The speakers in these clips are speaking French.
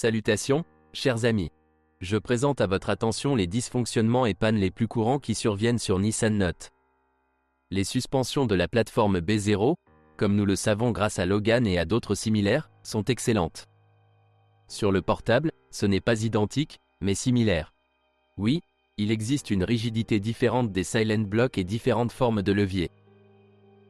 Salutations, chers amis. Je présente à votre attention les dysfonctionnements et pannes les plus courants qui surviennent sur Nissan Note. Les suspensions de la plateforme B0, comme nous le savons grâce à Logan et à d'autres similaires, sont excellentes. Sur le portable, ce n'est pas identique, mais similaire. Oui, il existe une rigidité différente des silent blocks et différentes formes de levier.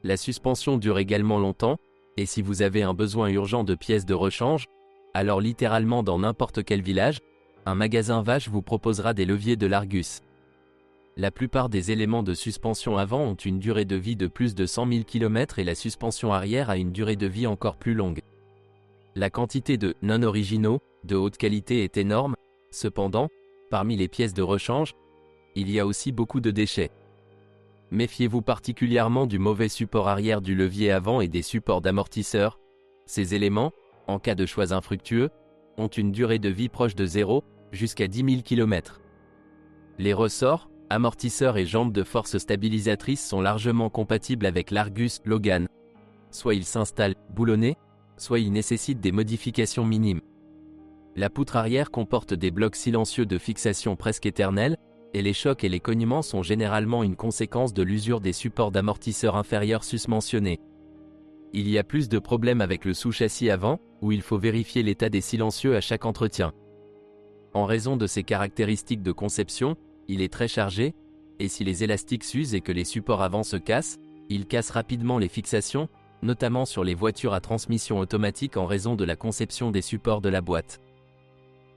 La suspension dure également longtemps, et si vous avez un besoin urgent de pièces de rechange, alors littéralement dans n'importe quel village, un magasin Vache vous proposera des leviers de l'Argus. La plupart des éléments de suspension avant ont une durée de vie de plus de 100 000 km et la suspension arrière a une durée de vie encore plus longue. La quantité de non-originaux, de haute qualité est énorme, cependant, parmi les pièces de rechange, il y a aussi beaucoup de déchets. Méfiez-vous particulièrement du mauvais support arrière du levier avant et des supports d'amortisseurs. Ces éléments, en cas de choix infructueux, ont une durée de vie proche de 0, jusqu'à 10 000 km. Les ressorts, amortisseurs et jambes de force stabilisatrices sont largement compatibles avec l'Argus Logan. Soit ils s'installent boulonnés, soit ils nécessitent des modifications minimes. La poutre arrière comporte des blocs silencieux de fixation presque éternels, et les chocs et les cognements sont généralement une conséquence de l'usure des supports d'amortisseurs inférieurs susmentionnés. Il y a plus de problèmes avec le sous-châssis avant, où il faut vérifier l'état des silencieux à chaque entretien. En raison de ses caractéristiques de conception, il est très chargé, et si les élastiques s'usent et que les supports avant se cassent, il casse rapidement les fixations, notamment sur les voitures à transmission automatique en raison de la conception des supports de la boîte.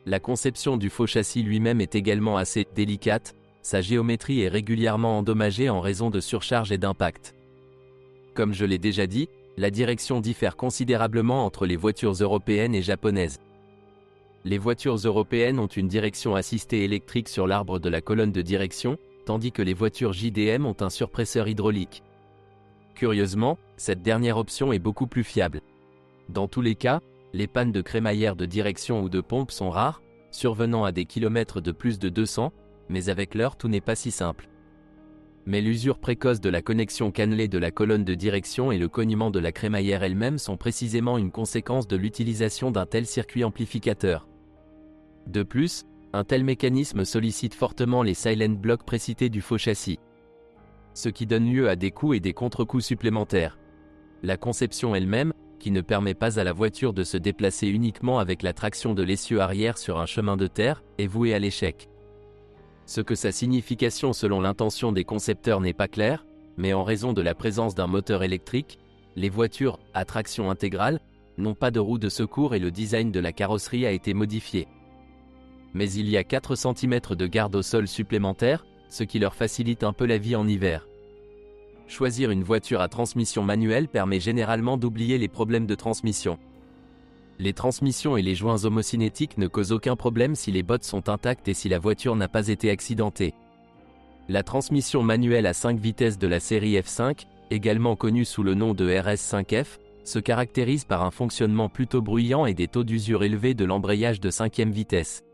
La conception du faux châssis lui-même est également assez délicate, sa géométrie est régulièrement endommagée en raison de surcharge et d'impact. Comme je l'ai déjà dit, la direction diffère considérablement entre les voitures européennes et japonaises. Les voitures européennes ont une direction assistée électrique sur l'arbre de la colonne de direction, tandis que les voitures JDM ont un surpresseur hydraulique. Curieusement, cette dernière option est beaucoup plus fiable. Dans tous les cas, les pannes de crémaillère de direction ou de pompe sont rares, survenant à des kilomètres de plus de 200, mais avec l'heure tout n'est pas si simple. Mais l'usure précoce de la connexion cannelée de la colonne de direction et le cognement de la crémaillère elle-même sont précisément une conséquence de l'utilisation d'un tel circuit amplificateur. De plus, un tel mécanisme sollicite fortement les silent blocks précités du faux châssis, ce qui donne lieu à des coups et des contre-coups supplémentaires. La conception elle-même, qui ne permet pas à la voiture de se déplacer uniquement avec la traction de l'essieu arrière sur un chemin de terre, est vouée à l'échec. Ce que sa signification selon l'intention des concepteurs n'est pas clair, mais en raison de la présence d'un moteur électrique, les voitures à traction intégrale n'ont pas de roue de secours et le design de la carrosserie a été modifié. Mais il y a 4 cm de garde au sol supplémentaires, ce qui leur facilite un peu la vie en hiver. Choisir une voiture à transmission manuelle permet généralement d'oublier les problèmes de transmission. Les transmissions et les joints homocinétiques ne causent aucun problème si les bottes sont intactes et si la voiture n'a pas été accidentée. La transmission manuelle à 5 vitesses de la série F5, également connue sous le nom de RS5F, se caractérise par un fonctionnement plutôt bruyant et des taux d'usure élevés de l'embrayage de 5e vitesse.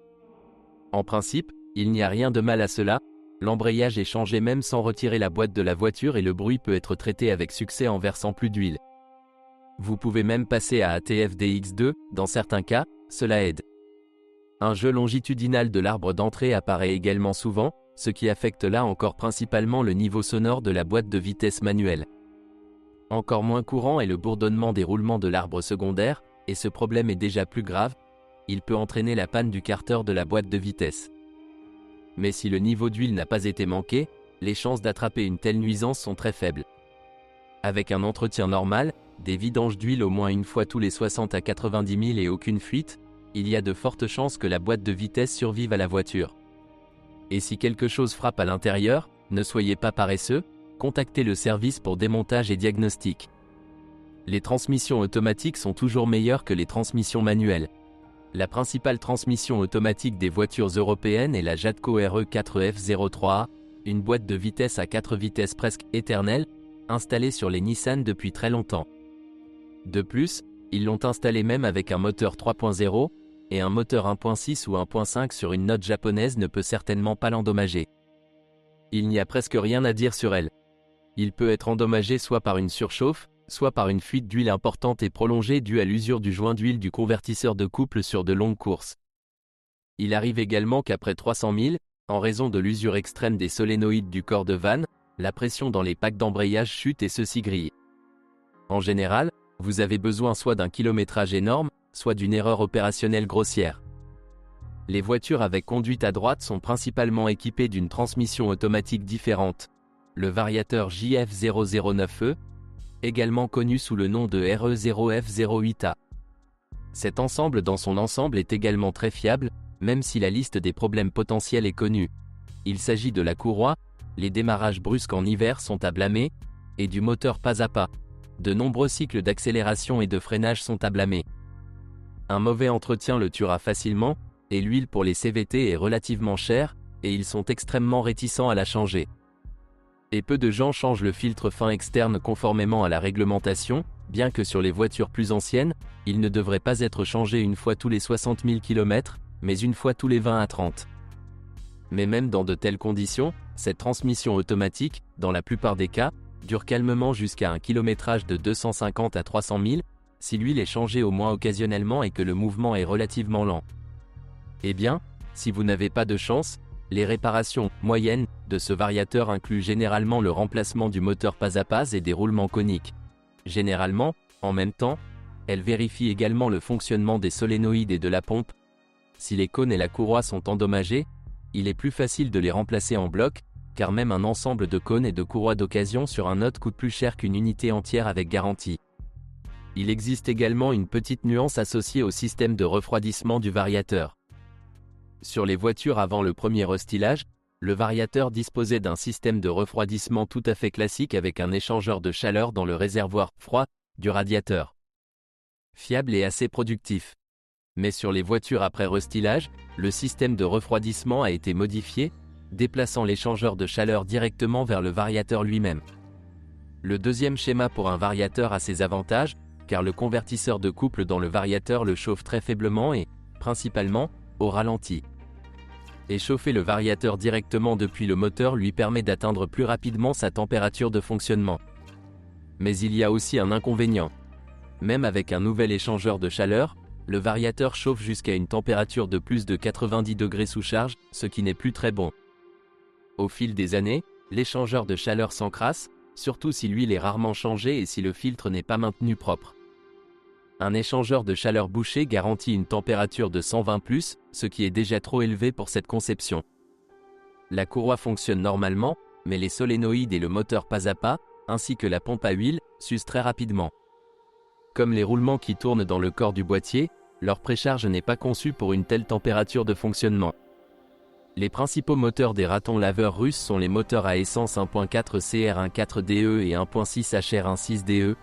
En principe, il n'y a rien de mal à cela. L'embrayage est changé même sans retirer la boîte de la voiture et le bruit peut être traité avec succès en versant plus d'huile. Vous pouvez même passer à ATF-DX2, dans certains cas, cela aide. Un jeu longitudinal de l'arbre d'entrée apparaît également souvent, ce qui affecte là encore principalement le niveau sonore de la boîte de vitesse manuelle. Encore moins courant est le bourdonnement des roulements de l'arbre secondaire, et ce problème est déjà plus grave, il peut entraîner la panne du carter de la boîte de vitesse. Mais si le niveau d'huile n'a pas été manqué, les chances d'attraper une telle nuisance sont très faibles. Avec un entretien normal, des vidanges d'huile au moins une fois tous les 60 à 90 000 et aucune fuite, il y a de fortes chances que la boîte de vitesse survive à la voiture. Et si quelque chose frappe à l'intérieur, ne soyez pas paresseux, contactez le service pour démontage et diagnostic. Les transmissions automatiques sont toujours meilleures que les transmissions manuelles. La principale transmission automatique des voitures européennes est la Jatco RE4F03A, une boîte de vitesse à 4 vitesses presque éternelle, installée sur les Nissan depuis très longtemps. De plus, ils l'ont installée même avec un moteur 3.0, et un moteur 1.6 ou 1.5 sur une Note japonaise ne peut certainement pas l'endommager. Il n'y a presque rien à dire sur elle. Il peut être endommagé soit par une surchauffe, soit par une fuite d'huile importante et prolongée due à l'usure du joint d'huile du convertisseur de couple sur de longues courses. Il arrive également qu'après 300 000, en raison de l'usure extrême des solénoïdes du corps de vanne, la pression dans les packs d'embrayage chute et ceux-ci grillent. En général, vous avez besoin soit d'un kilométrage énorme, soit d'une erreur opérationnelle grossière. Les voitures avec conduite à droite sont principalement équipées d'une transmission automatique différente, le variateur JF009E, également connu sous le nom de RE0F08A. Cet ensemble dans son ensemble est également très fiable, même si la liste des problèmes potentiels est connue. Il s'agit de la courroie, les démarrages brusques en hiver sont à blâmer, et du moteur pas à pas. De nombreux cycles d'accélération et de freinage sont à blâmer. Un mauvais entretien le tuera facilement, et l'huile pour les CVT est relativement chère, et ils sont extrêmement réticents à la changer. Et peu de gens changent le filtre fin externe conformément à la réglementation, bien que sur les voitures plus anciennes, il ne devrait pas être changé une fois tous les 60 000 km, mais une fois tous les 20 à 30. Mais même dans de telles conditions, cette transmission automatique, dans la plupart des cas, dure calmement jusqu'à un kilométrage de 250 à 300 000, si l'huile est changée au moins occasionnellement et que le mouvement est relativement lent. Eh bien, si vous n'avez pas de chance, les réparations moyennes de ce variateur incluent généralement le remplacement du moteur pas à pas et des roulements coniques. Généralement, en même temps, elles vérifient également le fonctionnement des solénoïdes et de la pompe. Si les cônes et la courroie sont endommagés, il est plus facile de les remplacer en bloc, car même un ensemble de cônes et de courroies d'occasion sur un autre coûte plus cher qu'une unité entière avec garantie. Il existe également une petite nuance associée au système de refroidissement du variateur. Sur les voitures avant le premier restylage, le variateur disposait d'un système de refroidissement tout à fait classique avec un échangeur de chaleur dans le réservoir froid du radiateur. Fiable et assez productif. Mais sur les voitures après restylage, le système de refroidissement a été modifié, déplaçant l'échangeur de chaleur directement vers le variateur lui-même. Le deuxième schéma pour un variateur a ses avantages, car le convertisseur de couple dans le variateur le chauffe très faiblement et, principalement, au ralenti. Et chauffer le variateur directement depuis le moteur lui permet d'atteindre plus rapidement sa température de fonctionnement. Mais il y a aussi un inconvénient. Même avec un nouvel échangeur de chaleur, le variateur chauffe jusqu'à une température de plus de 90 degrés sous charge, ce qui n'est plus très bon. Au fil des années, l'échangeur de chaleur s'encrasse, surtout si l'huile est rarement changée et si le filtre n'est pas maintenu propre. Un échangeur de chaleur bouché garantit une température de 120+, ce qui est déjà trop élevé pour cette conception. La courroie fonctionne normalement, mais les solénoïdes et le moteur pas à pas, ainsi que la pompe à huile, s'usent très rapidement. Comme les roulements qui tournent dans le corps du boîtier, leur précharge n'est pas conçue pour une telle température de fonctionnement. Les principaux moteurs des ratons laveurs russes sont les moteurs à essence 1.4 CR14DE et 1.6 HR16DE,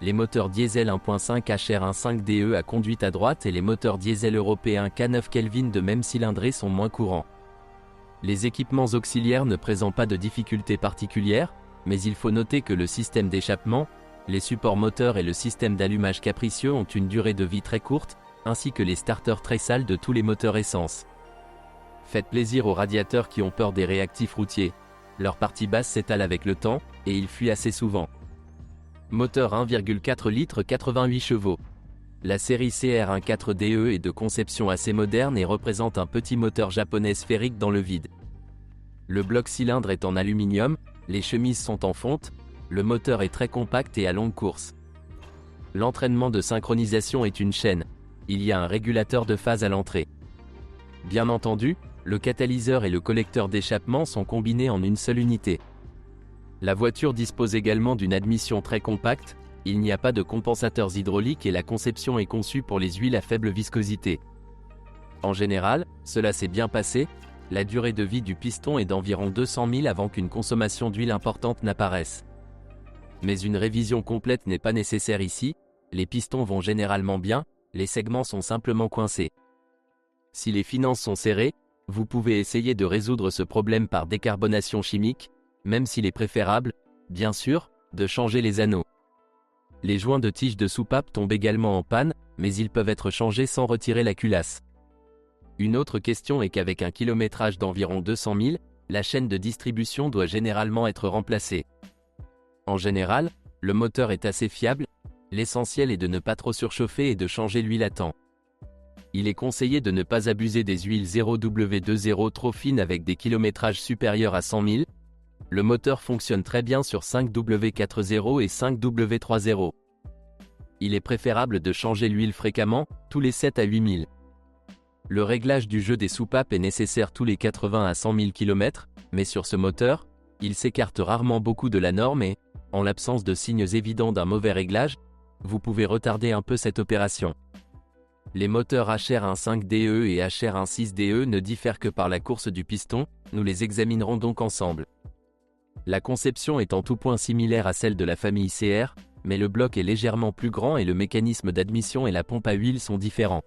les moteurs diesel 1.5 HR15DE à conduite à droite et les moteurs diesel européens K9 Kelvin de même cylindrée sont moins courants. Les équipements auxiliaires ne présentent pas de difficultés particulières, mais il faut noter que le système d'échappement, les supports moteurs et le système d'allumage capricieux ont une durée de vie très courte, ainsi que les starters très sales de tous les moteurs essence. Faites plaisir aux radiateurs qui ont peur des réactifs routiers. Leur partie basse s'étale avec le temps, et ils fuient assez souvent. Moteur 1,4 litres 88 chevaux. La série CR14DE est de conception assez moderne et représente un petit moteur japonais sphérique dans le vide. Le bloc cylindre est en aluminium, les chemises sont en fonte, le moteur est très compact et à longue course. L'entraînement de synchronisation est une chaîne. Il y a un régulateur de phase à l'entrée. Bien entendu, le catalyseur et le collecteur d'échappement sont combinés en une seule unité. La voiture dispose également d'une admission très compacte, il n'y a pas de compensateurs hydrauliques et la conception est conçue pour les huiles à faible viscosité. En général, cela s'est bien passé, la durée de vie du piston est d'environ 200 000 avant qu'une consommation d'huile importante n'apparaisse. Mais une révision complète n'est pas nécessaire ici, les pistons vont généralement bien, les segments sont simplement coincés. Si les finances sont serrées, vous pouvez essayer de résoudre ce problème par décarbonation chimique, même s'il est préférable, bien sûr, de changer les anneaux. Les joints de tige de soupape tombent également en panne, mais ils peuvent être changés sans retirer la culasse. Une autre question est qu'avec un kilométrage d'environ 200 000, la chaîne de distribution doit généralement être remplacée. En général, Le moteur est assez fiable, l'essentiel est de ne pas trop surchauffer et de changer l'huile à temps. Il est conseillé de ne pas abuser des huiles 0W20 trop fines avec des kilométrages supérieurs à 100 000. Le moteur fonctionne très bien sur 5W40 et 5W30. Il est préférable de changer l'huile fréquemment, tous les 7 à 8 000. Le réglage du jeu des soupapes est nécessaire tous les 80 à 100 000 km, mais sur ce moteur, il s'écarte rarement beaucoup de la norme et, en l'absence de signes évidents d'un mauvais réglage, vous pouvez retarder un peu cette opération. Les moteurs HR15DE et HR16DE ne diffèrent que par la course du piston, nous les examinerons donc ensemble. La conception est en tout point similaire à celle de la famille CR, mais le bloc est légèrement plus grand et le mécanisme d'admission et la pompe à huile sont différents.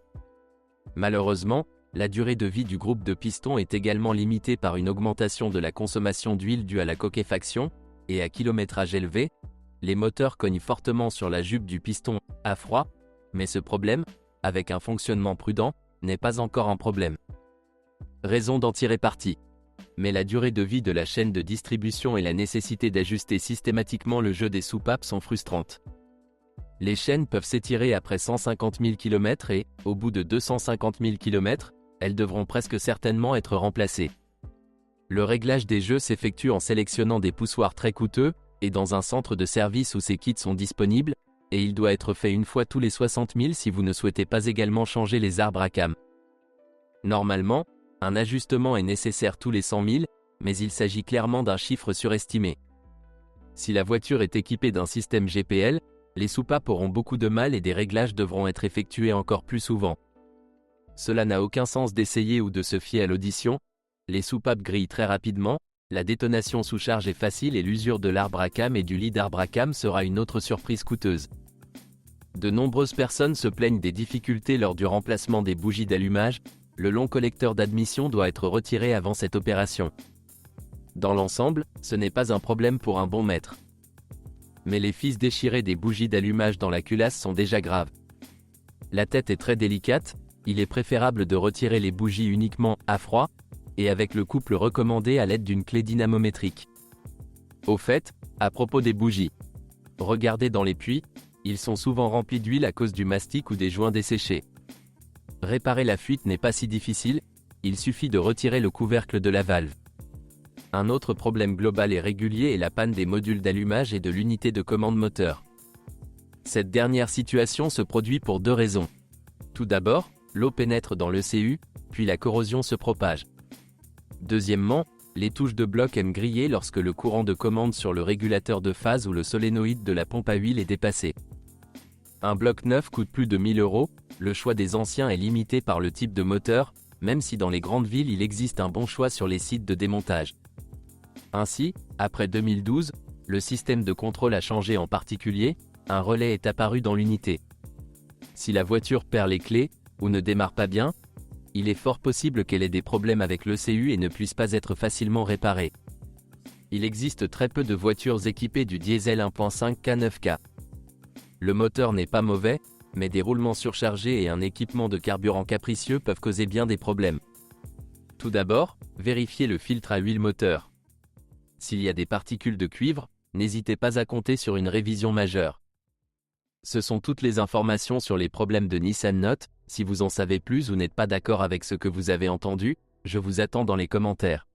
Malheureusement, la durée de vie du groupe de pistons est également limitée par une augmentation de la consommation d'huile due à la coquefaction, et à kilométrage élevé, les moteurs cognent fortement sur la jupe du piston à froid, mais ce problème, avec un fonctionnement prudent, n'est pas encore un problème. Raison d'en tirer parti. Mais la durée de vie de la chaîne de distribution et la nécessité d'ajuster systématiquement le jeu des soupapes sont frustrantes. Les chaînes peuvent s'étirer après 150 000 km et, au bout de 250 000 km, elles devront presque certainement être remplacées. Le réglage des jeux s'effectue en sélectionnant des poussoirs très coûteux, et dans un centre de service où ces kits sont disponibles, et il doit être fait une fois tous les 60 000 si vous ne souhaitez pas également changer les arbres à cam. Normalement, un ajustement est nécessaire tous les 100 000, mais il s'agit clairement d'un chiffre surestimé. Si la voiture est équipée d'un système GPL, les soupapes auront beaucoup de mal et des réglages devront être effectués encore plus souvent. Cela n'a aucun sens d'essayer ou de se fier à l'audition, les soupapes grillent très rapidement, la détonation sous charge est facile et l'usure de l'arbre à cam et du lit d'arbre à cam sera une autre surprise coûteuse. De nombreuses personnes se plaignent des difficultés lors du remplacement des bougies d'allumage, le long collecteur d'admission doit être retiré avant cette opération. Dans l'ensemble, ce n'est pas un problème pour un bon maître. Mais les fils déchirés des bougies d'allumage dans la culasse sont déjà graves. La tête est très délicate, il est préférable de retirer les bougies uniquement à froid, et avec le couple recommandé à l'aide d'une clé dynamométrique. Au fait, à propos des bougies, regardez dans les puits, ils sont souvent remplis d'huile à cause du mastic ou des joints desséchés. Réparer la fuite n'est pas si difficile, il suffit de retirer le couvercle de la valve. Un autre problème global et régulier est la panne des modules d'allumage et de l'unité de commande moteur. Cette dernière situation se produit pour deux raisons. Tout d'abord, l'eau pénètre dans l'ECU, puis la corrosion se propage. Deuxièmement, les touches de bloc aiment griller lorsque le courant de commande sur le régulateur de phase ou le solénoïde de la pompe à huile est dépassé. Un bloc neuf coûte plus de 1 000 €, le choix des anciens est limité par le type de moteur, même si dans les grandes villes il existe un bon choix sur les sites de démontage. Ainsi, après 2012, le système de contrôle a changé en particulier, un relais est apparu dans l'unité. Si la voiture perd les clés, ou ne démarre pas bien, il est fort possible qu'elle ait des problèmes avec l'ECU et ne puisse pas être facilement réparée. Il existe très peu de voitures équipées du diesel 1.5 K9K. Le moteur n'est pas mauvais, mais des roulements surchargés et un équipement de carburant capricieux peuvent causer bien des problèmes. Tout d'abord, vérifiez le filtre à huile moteur. S'il y a des particules de cuivre, n'hésitez pas à compter sur une révision majeure. Ce sont toutes les informations sur les problèmes de Nissan Note. Si vous en savez plus ou n'êtes pas d'accord avec ce que vous avez entendu, je vous attends dans les commentaires.